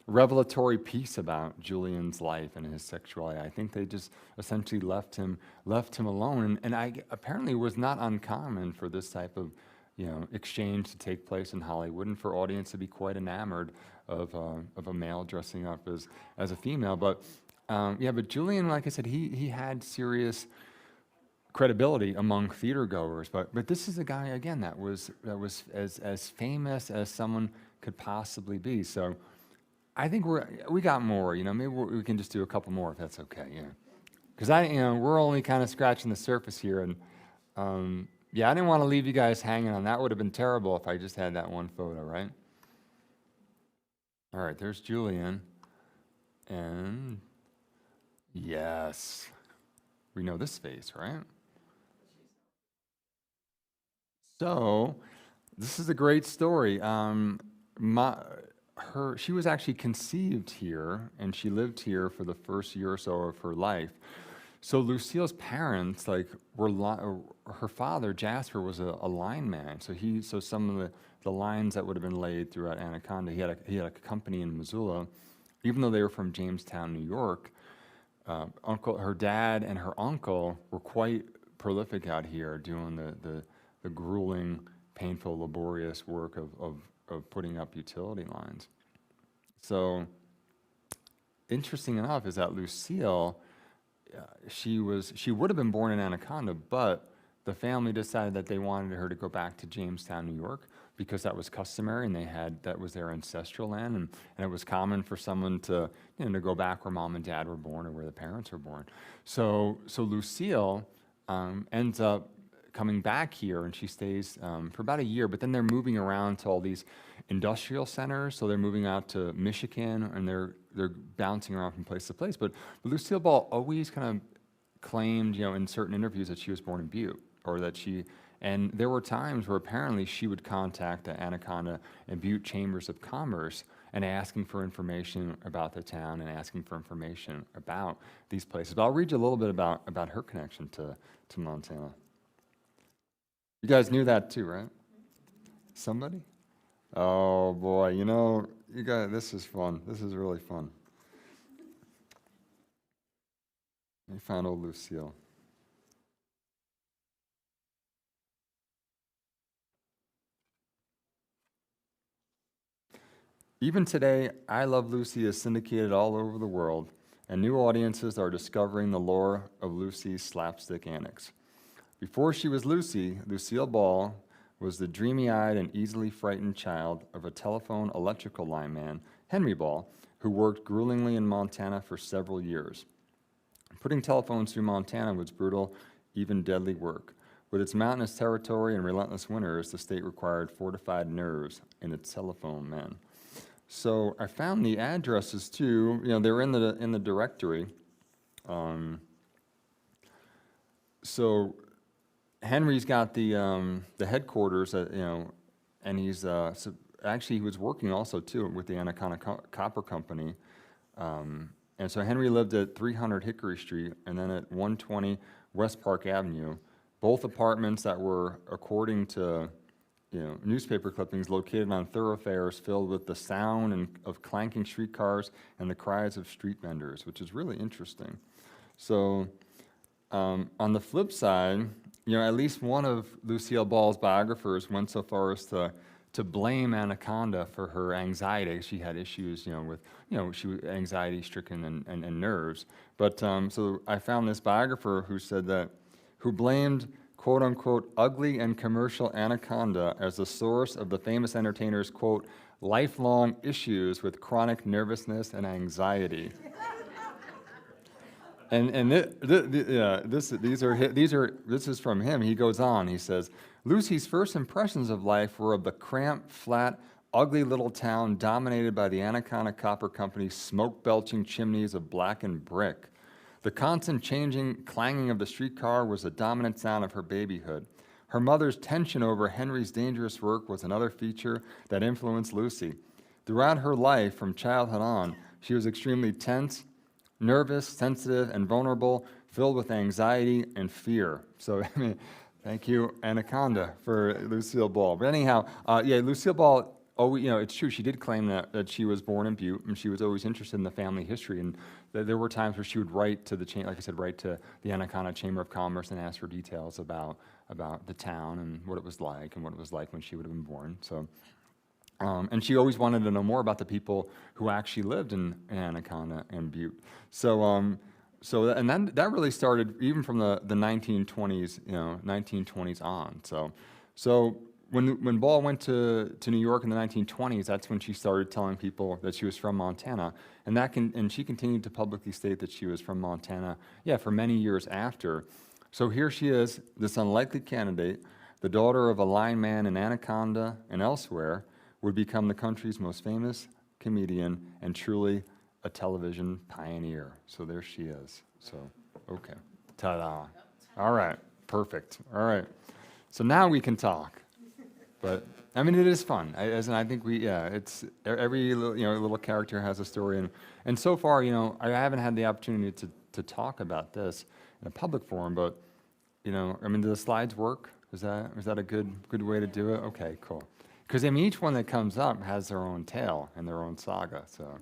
revelatory piece about Julian's life and his sexuality. I think they just essentially left him alone, and apparently it was not uncommon for this type of exchange to take place in Hollywood, and for audience to be quite enamored of a male dressing up as a female. But but Julian, like I said, he had serious credibility among theater goers. But this is a guy again that was as famous as someone could possibly be. So I think we got more. Maybe we can just do a couple more if that's okay. Yeah, because we're only kind of scratching the surface here, and I didn't want to leave you guys hanging on. That would have been terrible if I just had that one photo, right? All right, there's Julian, and yes, we know this face, right? So, this is a great story. She was actually conceived here, and she lived here for the first year or so of her life. So Lucille's parents, her father Jasper was a lineman. So some of the lines that would have been laid throughout Anaconda, he had a company in Missoula, even though they were from Jamestown, New York. Her dad and her uncle were quite prolific out here doing the grueling, painful, laborious work of putting up utility lines. So, interesting enough is that Lucille, she would have been born in Anaconda, but the family decided that they wanted her to go back to Jamestown, New York, because that was customary, and that was their ancestral land, and it was common for someone to to go back where mom and dad were born or where the parents were born. So Lucille ends up coming back here, and she stays for about a year, but then they're moving around to all these industrial centers. So they're moving out to Michigan, and they're bouncing around from place to place. But Lucille Ball always kind of claimed, in certain interviews, that she was born in Butte, and there were times where apparently she would contact the Anaconda and Butte Chambers of Commerce and asking for information about the town and asking for information about these places. But I'll read you a little bit about her connection to Montana. You guys knew that too, right? Somebody? Oh boy, you guys, this is fun. This is really fun. We found old Lucille. Even today, I Love Lucy is syndicated all over the world, and new audiences are discovering the lore of Lucy's slapstick antics. Before she was Lucy, Lucille Ball was the dreamy-eyed and easily frightened child of a telephone electrical lineman, Henry Ball, who worked gruelingly in Montana for several years. Putting telephones through Montana was brutal, even deadly work. With its mountainous territory and relentless winters, the state required fortified nerves in its telephone men. So I found the addresses too. They were in the directory. So Henry's got the headquarters, and he's actually he was working also too with the Anaconda Copper Company. And so Henry lived at 300 Hickory Street and then at 120 West Park Avenue, both apartments that were, according to newspaper clippings, located on thoroughfares filled with the sound of clanking streetcars and the cries of street vendors, which is really interesting. So on the flip side, at least one of Lucille Ball's biographers went so far as to to blame Anaconda for her anxiety. She had issues, with, she was anxiety-stricken and nerves. But so I found this biographer who blamed quote-unquote ugly and commercial Anaconda as the source of the famous entertainer's, quote, lifelong issues with chronic nervousness and anxiety. This is from him. He goes on. He says, Lucy's first impressions of life were of the cramped, flat, ugly little town dominated by the Anaconda Copper Company's smoke-belching chimneys of blackened brick. The constant changing, clanging of the streetcar was the dominant sound of her babyhood. Her mother's tension over Henry's dangerous work was another feature that influenced Lucy. Throughout her life, from childhood on, she was extremely tense, nervous, sensitive, and vulnerable, filled with anxiety and fear. So, thank you, Anaconda, for Lucille Ball. But anyhow, Lucille Ball, it's true, she did claim that she was born in Butte, and she was always interested in the family history, and there were times where she would write to write to the Anaconda Chamber of Commerce and ask for details about the town and what it was like when she would have been born. So, and she always wanted to know more about the people who actually lived in Anaconda and Butte. So, and that really started even from the 1920s, 1920s on. So when Ball went to New York in the 1920s, that's when she started telling people that she was from Montana, and she continued to publicly state that she was from Montana, for many years after. So here she is, this unlikely candidate, the daughter of a lineman in Anaconda and elsewhere, would become the country's most famous comedian and truly a television pioneer. So there she is. So, okay. Ta-da. All right. Perfect. All right. So now we can talk. But, it is fun. I think it's every little character has a story. And so far, I haven't had the opportunity to talk about this in a public forum, but, do the slides work? Is that a good way to do it? Okay, cool. Because each one that comes up has their own tale and their own saga. So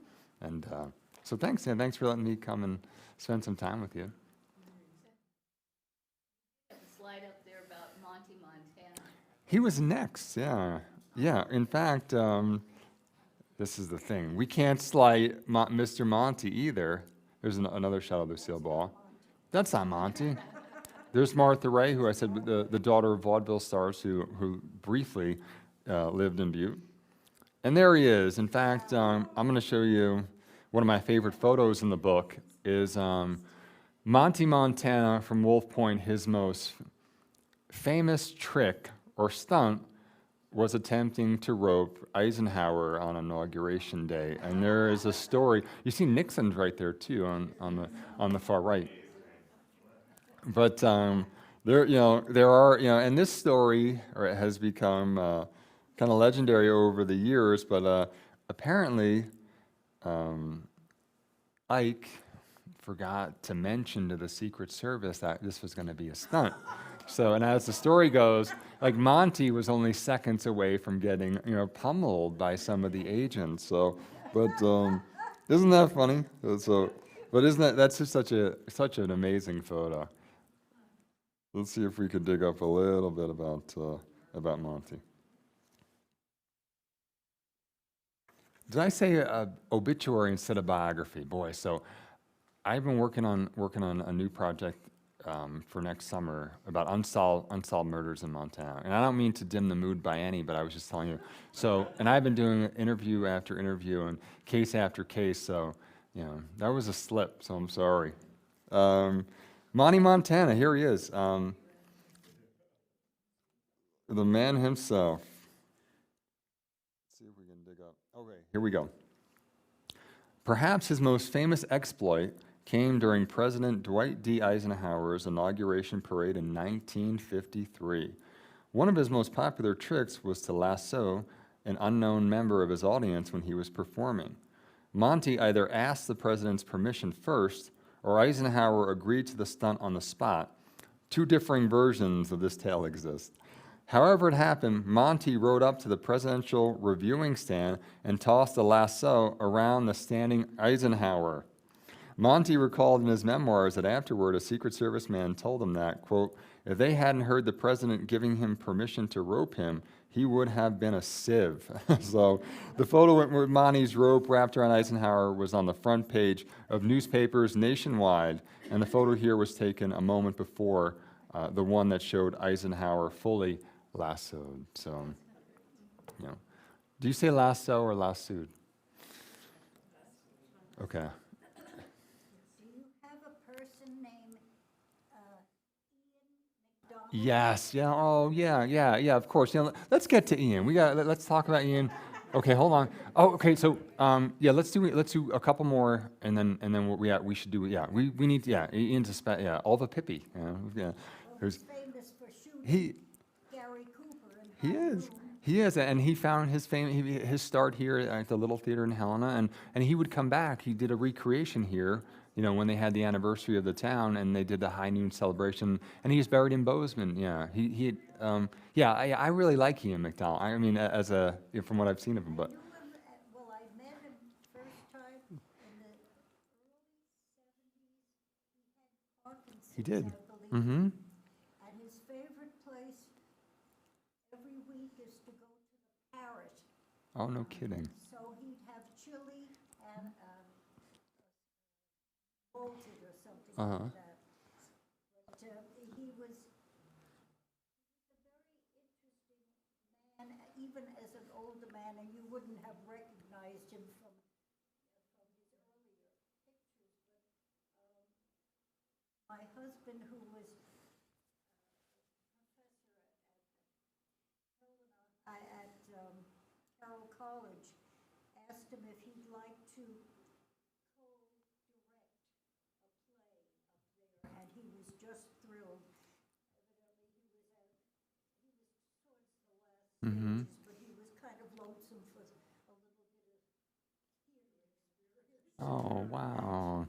thanks for letting me come and spend some time with you. Slide up there about Montie Montana. He was next, yeah. In fact, this is the thing. We can't slight Mr. Montie either. There's another shot of Lucille Ball. That's not Montie. There's Martha Ray, who I said the daughter of vaudeville stars who briefly lived in Butte. And there he is. In fact, I'm going to show you one of my favorite photos in the book is Montie Montana from Wolf Point. His most famous trick or stunt was attempting to rope Eisenhower on Inauguration Day. And there is a story. You see Nixon's right there too on the far right. But there are, and this story has become kind of legendary over the years, but apparently Ike forgot to mention to the Secret Service that this was going to be a stunt. So, and as the story goes, Montie was only seconds away from getting, pummeled by some of the agents. So, but isn't that funny? So, but that's just such an amazing photo. Let's see if we could dig up a little bit about Montie. Did I say obituary instead of biography? Boy, so I've been working on a new project for next summer about unsolved murders in Montana. And I don't mean to dim the mood by any, but I was just telling you. So, and I've been doing interview after interview and case after case. So, that was a slip. So I'm sorry. Montie Montana, here he is. The man himself. Let's see if we can dig up. Okay, here we go. Perhaps his most famous exploit came during President Dwight D. Eisenhower's inauguration parade in 1953. One of his most popular tricks was to lasso an unknown member of his audience when he was performing. Montie either asked the president's permission first, or Eisenhower agreed to the stunt on the spot. Two differing versions of this tale exist. However it happened, Montie rode up to the presidential reviewing stand and tossed a lasso around the standing Eisenhower. Montie recalled in his memoirs that afterward a Secret Service man told him that, quote, If they hadn't heard the president giving him permission to rope him, he would have been a sieve. So the photo with Monty's rope wrapped around Eisenhower was on the front page of newspapers nationwide, and the photo here was taken a moment before the one that showed Eisenhower fully lassoed. So, you know, do you say lasso or lassoed? Okay. Do you have a person named Ian McDonald? Yes. Yeah. Oh, yeah. Of course. You know, let's get to Ian. Let's talk about Ian. Okay. Hold on. Oh, okay. So, yeah. Let's do a couple more, and then we should do. Yeah. We need. Yeah. Ian's all the Pippi. Yeah. Well, he's famous for shooting He Gary Cooper and he Bob is. Boone. He is, and he found his start here at the Little Theater in Helena, and he would come back. He did a recreation here, you know, when they had the anniversary of the town, and they did the high noon celebration, and he's buried in Bozeman. Yeah, I really like Ian McDonald. I mean, from what I've seen of him, but I knew him well, I met him first time in the early 70s. He had Parkinson's, he did. I believe. Mm-hmm. And his favorite place every week is to go to the parish. Oh, no kidding. So he'd have chili and bolted or something Uh-huh. like that. But he was a very interesting man, even as an older man, and you wouldn't have recognized him from his earlier pictures. But my husband, who was at Carroll College, asked him if he'd like to co-direct a play up there, and he was just thrilled. Evidently, he was towards the last Mm-hmm. stages, but he was kind of lonesome for a little bit of theater experience. Oh, wow.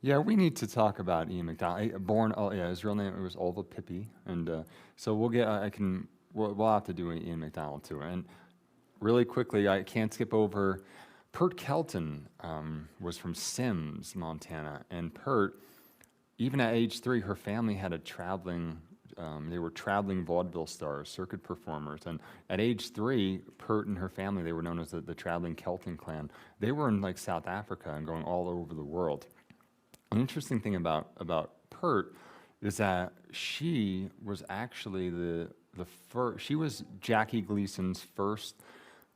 Yeah, we need to talk about Ian McDonald. His real name was Olva Pippi, and so we'll have to do Ian McDonald too. And really quickly, I can't skip over, Pert Kelton was from Sims, Montana, and Pert, even at age 3, her family had they were traveling vaudeville stars, circuit performers, and at age 3, Pert and her family, they were known as the traveling Kelton clan. They were in like South Africa and going all over the world. An interesting thing about Pert is that she was actually she was Jackie Gleason's first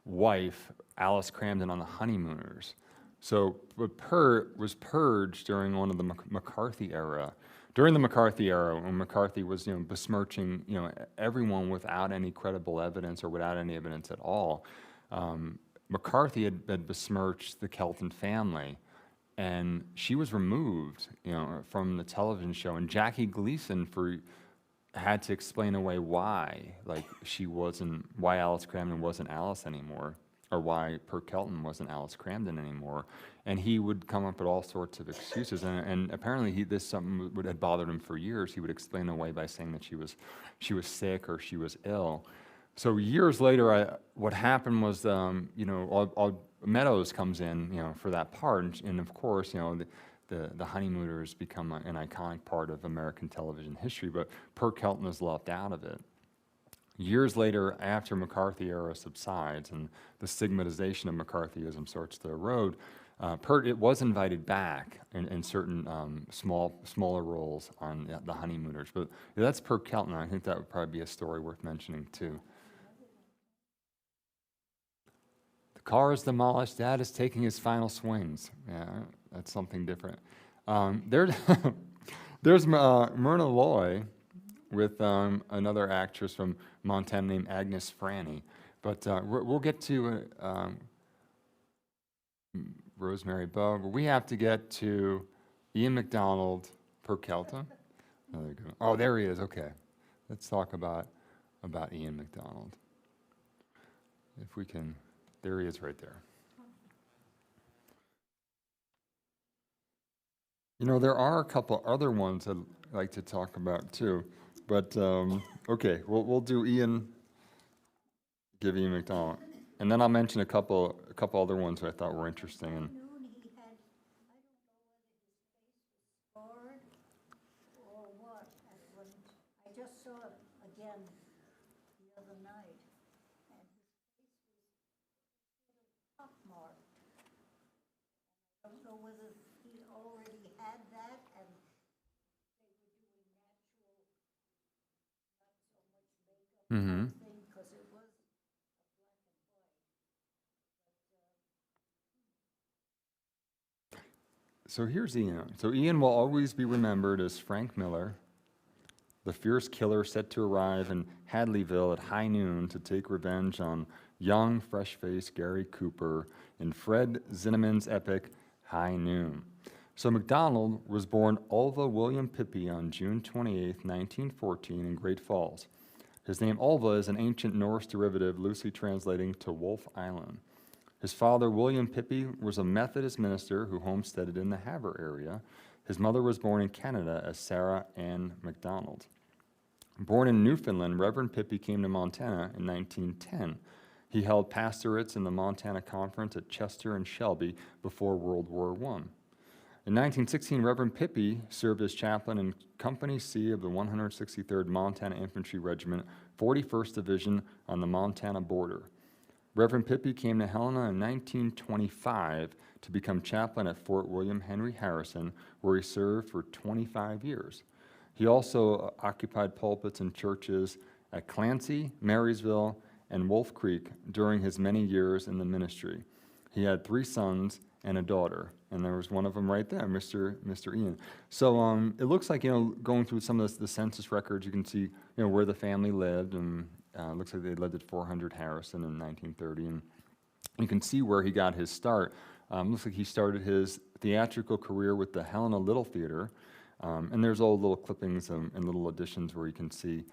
wife, Alice Cramden, on the Honeymooners. So, but Pert was purged during one of the McCarthy era. During the McCarthy era, when McCarthy was, besmirching, everyone without any credible evidence or without any evidence at all, McCarthy had besmirched the Kelton family. And she was removed, from the television show. And Jackie Gleason had to explain away why Alice Cramden wasn't Alice anymore, or why Pert Kelton wasn't Alice Cramden anymore. And he would come up with all sorts of excuses. And apparently this something had bothered him for years. He would explain away by saying that she was sick or she was ill. So years later, what happened was, Meadows comes in, for that part, and of course, the Honeymooners become an iconic part of American television history, but Pert Kelton is left out of it. Years later, after McCarthy era subsides and the stigmatization of McCarthyism starts to erode, Pert was invited back in certain smaller roles on the Honeymooners, but that's Pert Kelton. I think that would probably be a story worth mentioning too. Car is demolished. Dad is taking his final swings. Yeah, that's something different. There's Myrna Loy with another actress from Montana named Agnes Franny. But we'll get to Rosemary Bowe. We have to get to Ian McDonald, Pert Kelton. Oh, there you go. Oh, there he is. Okay. Let's talk about Ian McDonald. If we can. There he is right there. There are a couple other ones I'd like to talk about too, but okay, we'll do Ian, give Ian McDonald, and then I'll mention a couple other ones that I thought were interesting. And Noon he had, I don't know whether his face was scarred or what, I just don't know whether he already had that and they were doing natural, not so much makeup Mm-hmm. thing, because it was a black and white. So here's Ian. So Ian will always be remembered as Frank Miller, the fierce killer set to arrive in Hadleyville at high noon to take revenge on young, fresh-faced Gary Cooper in Fred Zinnemann's epic High Noon. So McDonald was born Ulva William Pippi on June 28, 1914 in Great Falls. His name Ulva is an ancient Norse derivative loosely translating to Wolf Island. His father, William Pippi, was a Methodist minister who homesteaded in the Havre area. His mother was born in Canada as Sarah Ann McDonald. Born in Newfoundland, Reverend Pippi came to Montana in 1910. He held pastorates in the Montana Conference at Chester and Shelby before World War I. In 1916, Reverend Pippi served as chaplain in Company C of the 163rd Montana Infantry Regiment, 41st Division on the Montana border. Reverend Pippi came to Helena in 1925 to become chaplain at Fort William Henry Harrison, where he served for 25 years. He also occupied pulpits in churches at Clancy, Marysville, and Wolf Creek during his many years in the ministry. He had 3 sons and a daughter, and there was one of them right there, Mr. Ian. So it looks like, going through some of the census records, you can see, where the family lived, and it looks like they lived at 400 Harrison in 1930, and you can see where he got his start. Looks like he started his theatrical career with the Helena Little Theater, and there's all little clippings and little additions where you can see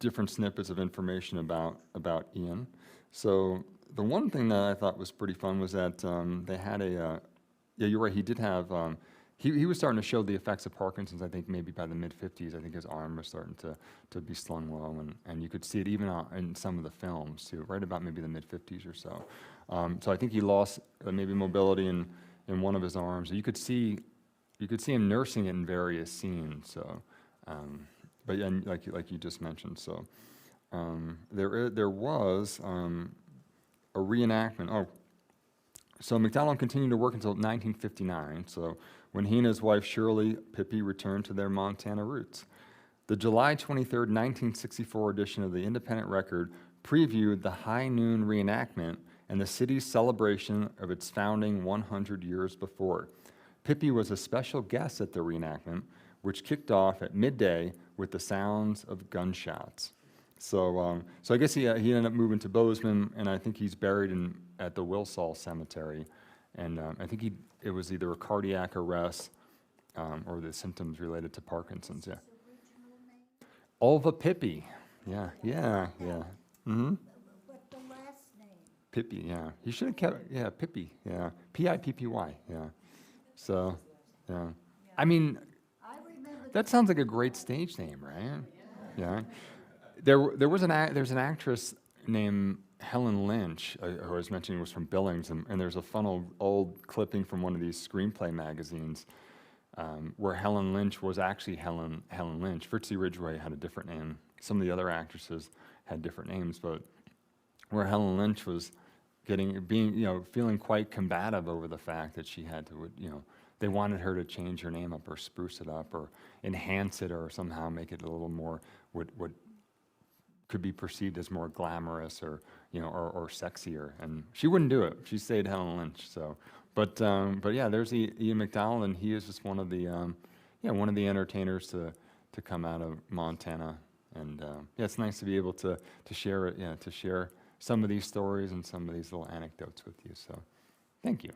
different snippets of information about Ian. So the one thing that I thought was pretty fun was that they had yeah, you're right, he did have, he was starting to show the effects of Parkinson's, I think maybe by the mid-50s. I think his arm was starting to be slung low, and you could see it even in some of the films too, right about maybe the mid-50s or so. So I think he lost maybe mobility in one of his arms. You could see him nursing it in various scenes. So, but yeah, and like you just mentioned, so there was a reenactment. Oh, so McDonald continued to work until 1959. So when he and his wife Shirley Pippi returned to their Montana roots, the July 23rd, 1964 edition of the Independent Record previewed the High Noon reenactment and the city's celebration of its founding 100 years before. Pippi was a special guest at the reenactment, which kicked off at midday with the sounds of gunshots. So I guess he ended up moving to Bozeman, and I think he's buried at the Wilsall Cemetery. And I think it was either a cardiac arrest or the symptoms related to Parkinson's. Yeah. Ulva Pippi. Yeah. Mm-hmm. But the last name? Pippi. Yeah. He should have kept. Yeah, Pippi. Yeah. P-I-P-P-Y. Yeah. So, yeah. I mean, I remember that sounds like a great stage name, right? Yeah. There's an actress named Helen Lynch, who I was mentioning was from Billings, and there's a fun old clipping from one of these screenplay magazines where Helen Lynch was actually Helen Lynch. Fritzy Ridgeway had a different name. Some of the other actresses had different names, but where Helen Lynch was feeling quite combative over the fact that she had to, they wanted her to change her name up or spruce it up or enhance it or somehow make it a little more what could be perceived as more glamorous or sexier, and she wouldn't do it. She stayed Helen Lynch. So, but yeah, there's Ian McDonald, and he is just one of the entertainers to come out of Montana, and yeah, it's nice to be able to share it, to share some of these stories and some of these little anecdotes with you. So, thank you.